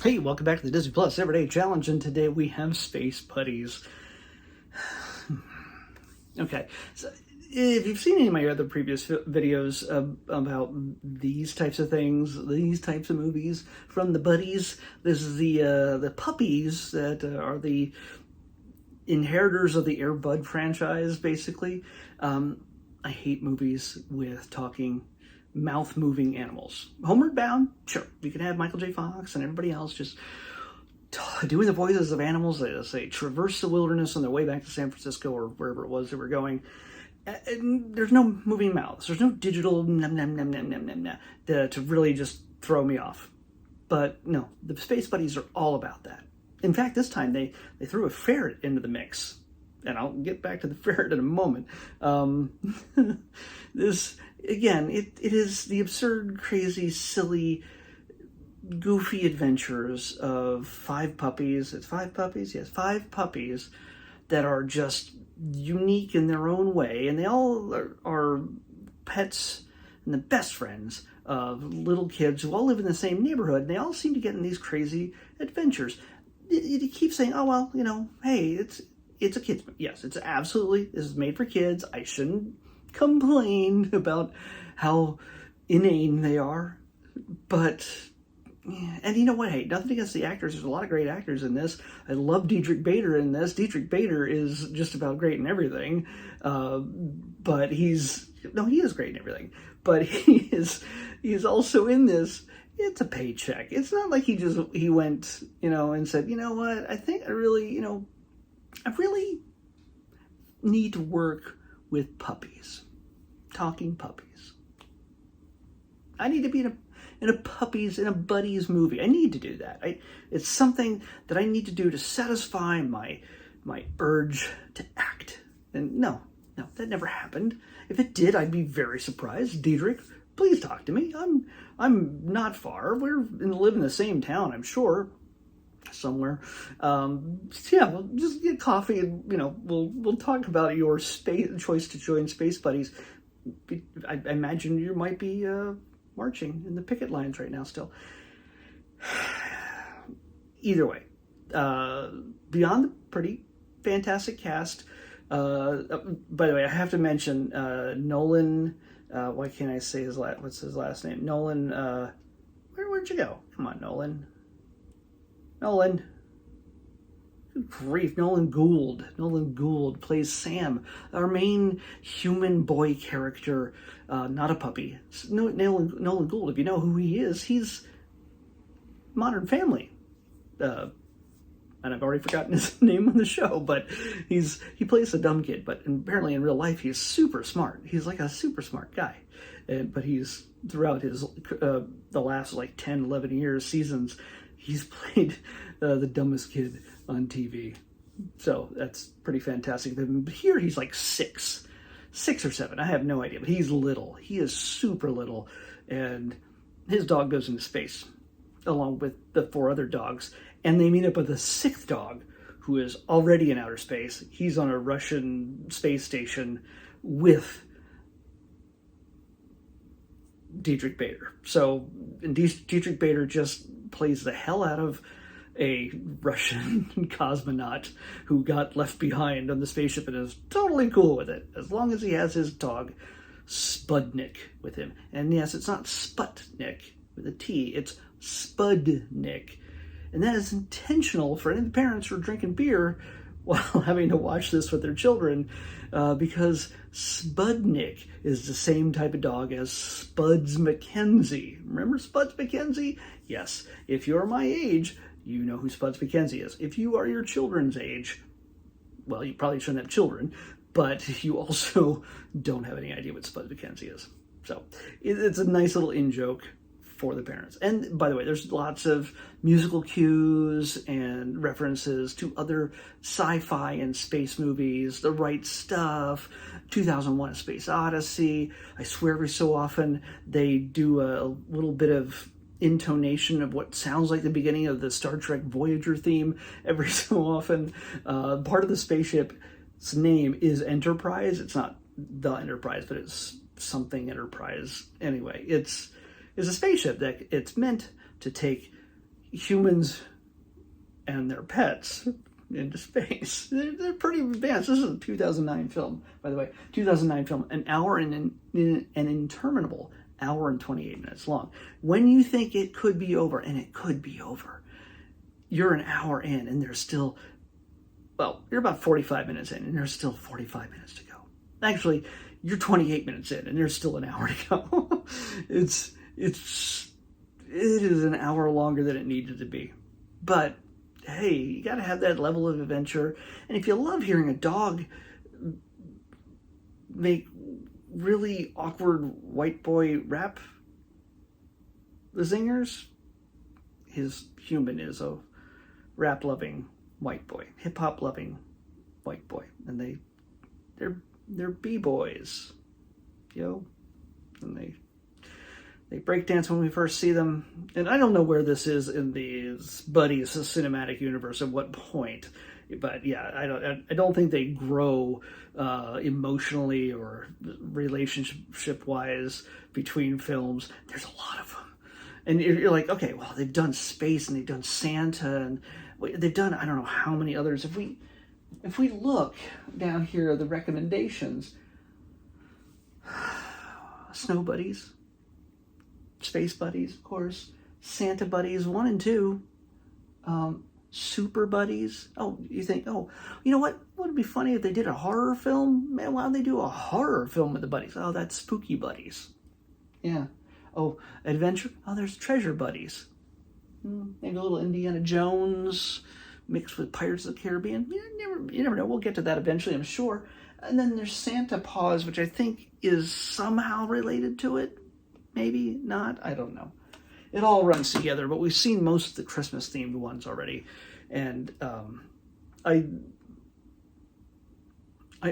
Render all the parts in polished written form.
Hey, welcome back to the Disney Plus Everyday Challenge, and today we have Space Buddies. Okay, so if you've seen any of my other previous videos about these types of things, these types of movies from the buddies, this is the puppies that are the inheritors of the Air Bud franchise, basically. I hate movies with talking mouth-moving animals. Homeward Bound, sure, you can have Michael J. Fox and everybody else just doing the voices of animals as they traverse the wilderness on their way back to San Francisco or wherever it was they were going. And there's no moving mouths. There's no digital nom nom nom nom nom nom nom to really just throw me off. But no, the Space Buddies are all about that. In fact, this time they threw a ferret into the mix. And I'll get back to the ferret in a moment. This, again, it is the absurd, crazy, silly, goofy adventures of five puppies. It's five puppies? Yes, five puppies that are just unique in their own way. And they all are pets and the best friends of little kids who all live in the same neighborhood. And they all seem to get in these crazy adventures. You keep saying, oh, well, hey, it's a kid's movie. Yes, it's absolutely, this is made for kids. I shouldn't complain about how inane they are. But, and you know what? Hey, nothing against the actors. There's a lot of great actors in this. I love Diedrich Bader in this. Diedrich Bader is just about great in everything. But he is great in everything. But he's also in this. It's a paycheck. It's not like he went, and said, you know what? I think I really need to work with puppies, talking puppies. I need to be in a buddies movie. I need to do that. It's something that I need to do to satisfy my urge to act. And no, that never happened. If it did, I'd be very surprised. Diedrich, please talk to me. I'm not far. We're live in the same town, I'm sure. Somewhere. We'll just get coffee and we'll talk about your choice to join Space Buddies. I imagine you might be marching in the picket lines right now still. Either way, beyond the pretty fantastic cast, by the way, I have to mention Nolan, why can't I say what's his last name? Nolan, where'd you go? Come on, Nolan. Good grief, Nolan Gould. Nolan Gould plays Sam, our main human boy character, not a puppy. Nolan Gould, if you know who he is, he's Modern Family. And I've already forgotten his name on the show, but he plays a dumb kid, but apparently in real life he's super smart. He's like a super smart guy. But he's, throughout his the last 10, 11 seasons, he's played the dumbest kid on TV. So that's pretty fantastic. But here he's like six or seven. I have no idea, but he's little. He is super little. And his dog goes into space along with the four other dogs. And they meet up with a sixth dog who is already in outer space. He's on a Russian space station with Diedrich Bader. So Diedrich Bader just plays the hell out of a Russian cosmonaut who got left behind on the spaceship and is totally cool with it, as long as he has his dog Spudnik with him. And yes, it's not Sputnik with a T, it's Spudnik. And that is intentional for any parents who are drinking beer while having to watch this with their children, because Spudnik is the same type of dog as Spuds MacKenzie. Remember Spuds MacKenzie? Yes. If you're my age, you know who Spuds MacKenzie is. If you are your children's age, well, you probably shouldn't have children, but you also don't have any idea what Spuds MacKenzie is. So it's a nice little in-joke for the parents. And by the way, there's lots of musical cues and references to other sci-fi and space movies, The Right Stuff, 2001: A Space Odyssey. I swear every so often they do a little bit of intonation of what sounds like the beginning of the Star Trek Voyager theme every so often. Part of the spaceship's name is Enterprise. It's not the Enterprise, but it's something Enterprise. Anyway, it's a spaceship that it's meant to take humans and their pets into space. They're pretty advanced. This is a 2009 film, by the way. 2009 film, an hour and an interminable hour and 28 minutes long. When you think it could be over, and it could be over, you're an hour in, and there's still, well, you're about 45 minutes in, and there's still 45 minutes to go. Actually, you're 28 minutes in, and there's still an hour to go. It is an hour longer than it needed to be. But hey, you got to have that level of adventure. And if you love hearing a dog make really awkward white boy rap zingers, his human is a rap loving white boy, hip hop loving white boy, and they're b-boys, and they breakdance when we first see them. And I don't know where this is in the Buddies cinematic universe at what point, but yeah, I don't think they grow emotionally or relationship wise between films. There's a lot of them, and you're like, okay, well, they've done space and they've done Santa and they've done I don't know how many others. If we look down here, the recommendations: Snow Buddies, Space Buddies, of course, Santa Buddies 1 and 2, Super Buddies. Oh, you think, oh, you know what? Would it be funny if they did a horror film? Man, why don't they do a horror film with the buddies? Oh, that's Spooky Buddies. Yeah. Oh, Adventure. Oh, there's Treasure Buddies. Maybe a little Indiana Jones mixed with Pirates of the Caribbean. You never know. We'll get to that eventually, I'm sure. And then there's Santa Paws, which I think is somehow related to it. Maybe not. I don't know. It all runs together, but we've seen most of the Christmas-themed ones already. And I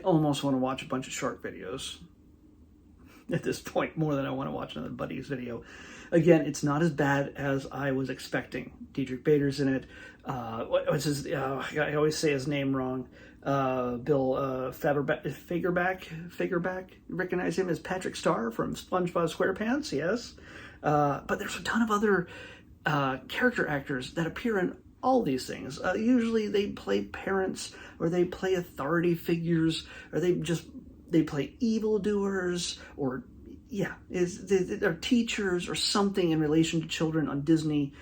almost want to watch a bunch of short videos at this point, more than I want to watch another Buddies video. Again, it's not as bad as I was expecting. Diedrich Bader's in it. What's his? I always say his name wrong. Bill Fagerback. You recognize him as Patrick Star from SpongeBob SquarePants? Yes. But there's a ton of other character actors that appear in all these things. Usually they play parents, or they play authority figures, or they play evildoers, or they're teachers or something in relation to children on Disney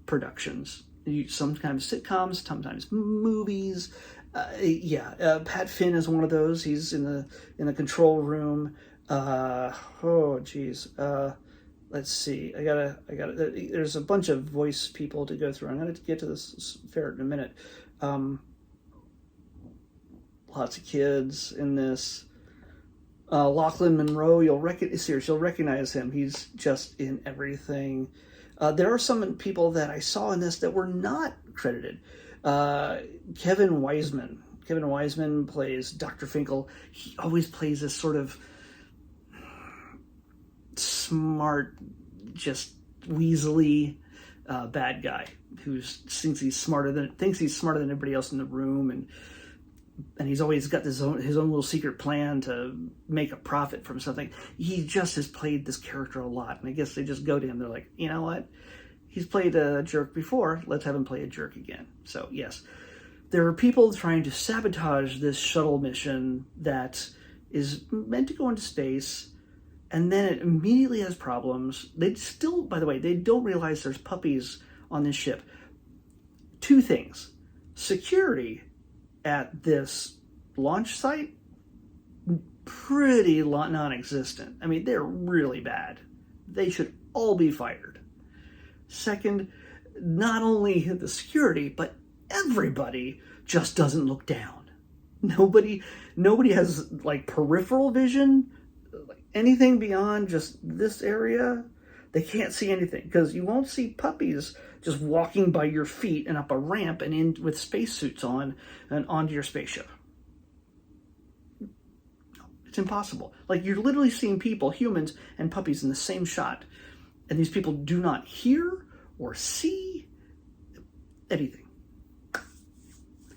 productions. Sometimes sitcoms, sometimes movies. Pat Finn is one of those. He's in the control room. Let's see. I gotta. There's a bunch of voice people to go through. I'm gonna get to this ferret in a minute. Lots of kids in this. Lachlan Monroe, you'll recognize him. He's just in everything. There are some people that I saw in this that were not credited. Kevin Wiseman. Kevin Wiseman plays Dr. Finkel. He always plays this sort of smart, just weaselly bad guy who thinks he's smarter than everybody else in the room, and he's always got his own little secret plan to make a profit from something. He just has played this character a lot, and I guess they just go to him. They're like, you know what? He's played a jerk before. Let's have him play a jerk again. So yes, there are people trying to sabotage this shuttle mission that is meant to go into space, and then it immediately has problems. They still, by the way, they don't realize there's puppies on this ship. Two things: security at this launch site, pretty non-existent. I mean, they're really bad. They should all be fired. Second, not only the security, but everybody just doesn't look down. Nobody has like peripheral vision, like anything beyond just this area. They can't see anything, because you won't see puppies just walking by your feet and up a ramp and in with spacesuits on and onto your spaceship. It's impossible. Like, you're literally seeing people, humans and puppies, in the same shot, and these people do not hear or see anything.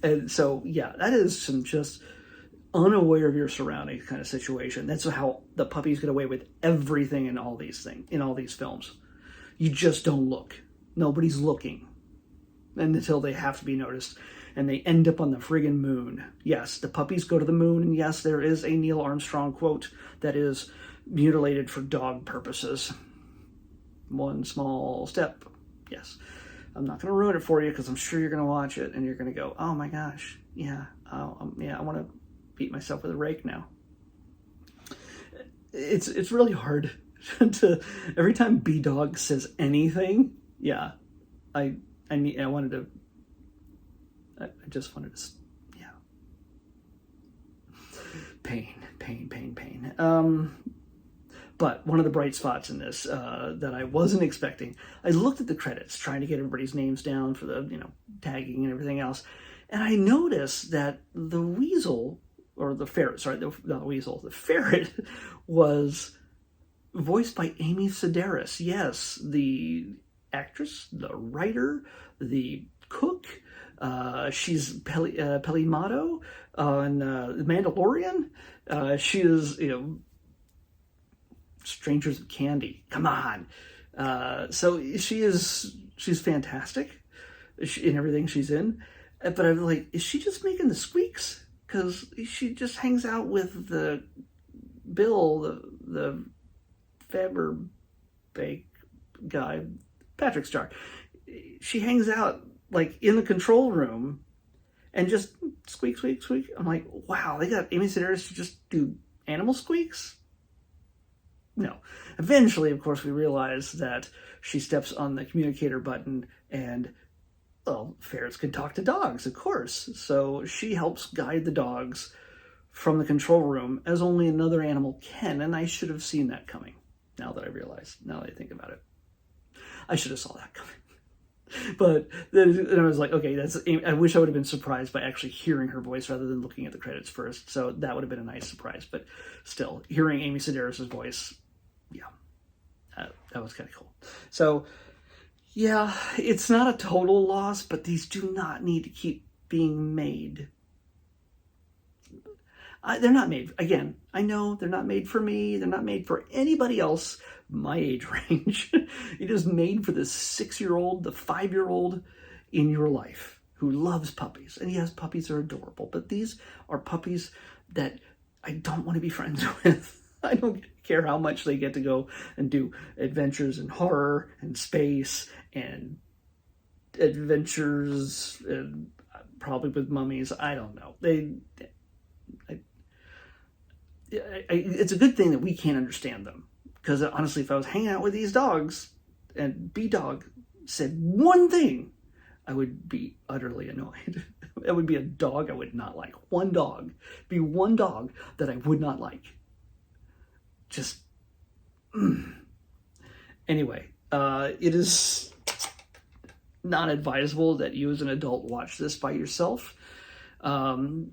And so, yeah, that is some just unaware of your surroundings kind of situation. That's how the puppies get away with everything in all these films. You just don't look. Nobody's looking. and until they have to be noticed, and they end up on the friggin' moon. Yes, the puppies go to the moon, and yes, there is a Neil Armstrong quote that is mutilated for dog purposes. One small step. Yes. I'm not going to ruin it for you because I'm sure you're going to watch it and you're going to go, oh my gosh, yeah, yeah, I want to beat myself with a rake now. It's really hard to, every time B-Dog says anything, yeah, I just wanted to, yeah. Pain. But one of the bright spots in this that I wasn't expecting, I looked at the credits trying to get everybody's names down for the, tagging and everything else. And I noticed that the weasel, or the ferret, sorry, not the weasel, the ferret was voiced by Amy Sedaris. Yes, the actress, the writer, the cook. She's Pelimato on The Mandalorian. She is, Strangers with Candy. Come on. So she's fantastic in everything she's in. But I'm like, is she just making the squeaks? Because she just hangs out with the Bill, the Faber-Bake guy, Patrick Star. She hangs out like in the control room and just squeak. I'm like, wow, they got Amy Sedaris to just do animal squeaks? No. Eventually, of course, we realize that she steps on the communicator button and, well, ferrets can talk to dogs, of course. So she helps guide the dogs from the control room as only another animal can, and I should have seen that coming, now that I think about it. I should have saw that coming. But then I was like, okay, I wish I would have been surprised by actually hearing her voice rather than looking at the credits first. So that would have been a nice surprise. But still, hearing Amy Sedaris' voice, yeah, that was kind of cool. So, yeah, it's not a total loss, but these do not need to keep being made. They're not made, again, I know they're not made for me. They're not made for anybody else my age range. It is made for the 6-year-old, the 5-year-old in your life who loves puppies. And yes, puppies are adorable, but these are puppies that I don't want to be friends with. I don't care how much they get to go and do adventures in horror and space and adventures and probably with mummies. I don't know. It's a good thing that we can't understand them. Because honestly, if I was hanging out with these dogs and B-Dog said one thing, I would be utterly annoyed. It would be a dog I would not like. One dog. Be one dog that I would not like. Just, Anyway, it is not advisable that you as an adult watch this by yourself. You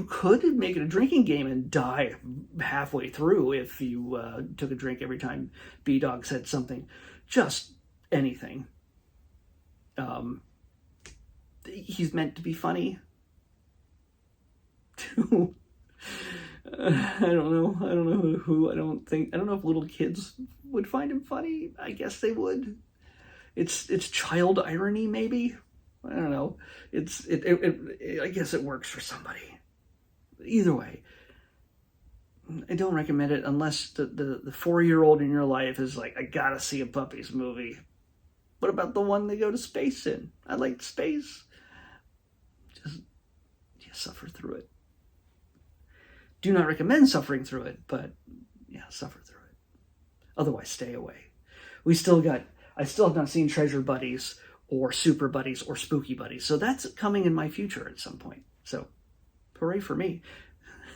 could make it a drinking game and die halfway through if you took a drink every time B-Dog said something. Just anything. He's meant to be funny. I don't know who. I don't know if little kids would find him funny. I guess they would. It's child irony, maybe. I don't know. I guess it works for somebody. Either way, I don't recommend it unless the 4-year-old in your life is like, I gotta see a puppies movie. What about the one they go to space in? I like space. Just suffer through it. Do not recommend suffering through it, but yeah, suffer through it. Otherwise, stay away. I still have not seen Treasure Buddies or Super Buddies or Spooky Buddies, so that's coming in my future at some point. So, hooray for me.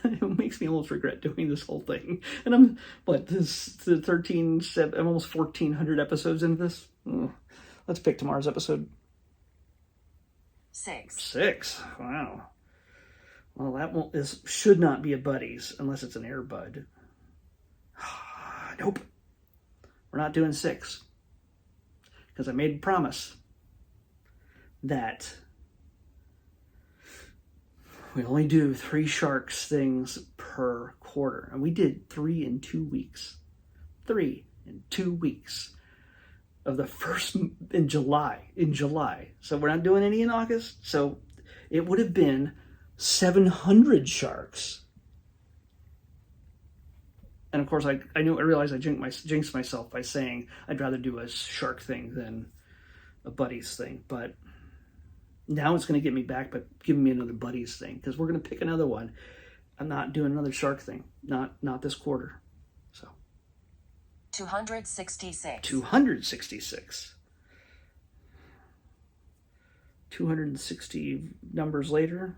It makes me almost regret doing this whole thing. And I'm almost 1,400 episodes into this. Let's pick tomorrow's episode. 6. Wow. Well, should not be a Buddies unless it's an Air Bud. Nope. We're not doing 6. Because I made a promise that we only do 3 sharks things per quarter. And we did 3 in 2 weeks. 3 in 2 weeks. of the first in July. So we're not doing any in August. So it would have been 700 sharks. And of course, I realized I jinxed myself by saying I'd rather do a shark thing than a buddies thing. But now it's going to get me back, but giving me another buddies thing, because we're going to pick another one. I'm not doing another shark thing. Not this quarter. So 266. 266. 260 numbers later.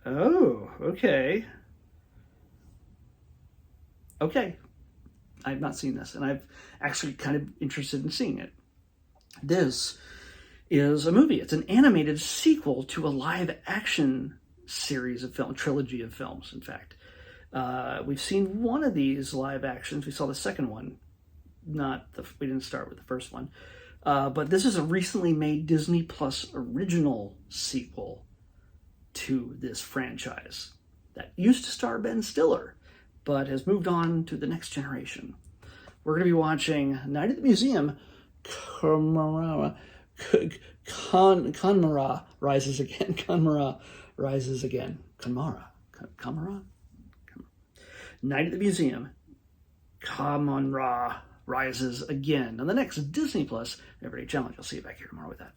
Oh, okay. Okay. I've not seen this, and I've actually kind of interested in seeing it. This is a movie. It's an animated sequel to a live-action series of film, trilogy of films, in fact. We've seen one of these live actions. We saw the second one. We didn't start with the first one. But this is a recently made Disney Plus original sequel to this franchise that used to star Ben Stiller, but has moved on to the next generation. We're going to be watching Night at the Museum, Conmara Rises Again. Conmara Rises Again. Conmara? Night at the Museum, Conmara Rises Again on the next Disney Plus Everyday Challenge. I'll see you back here tomorrow with that.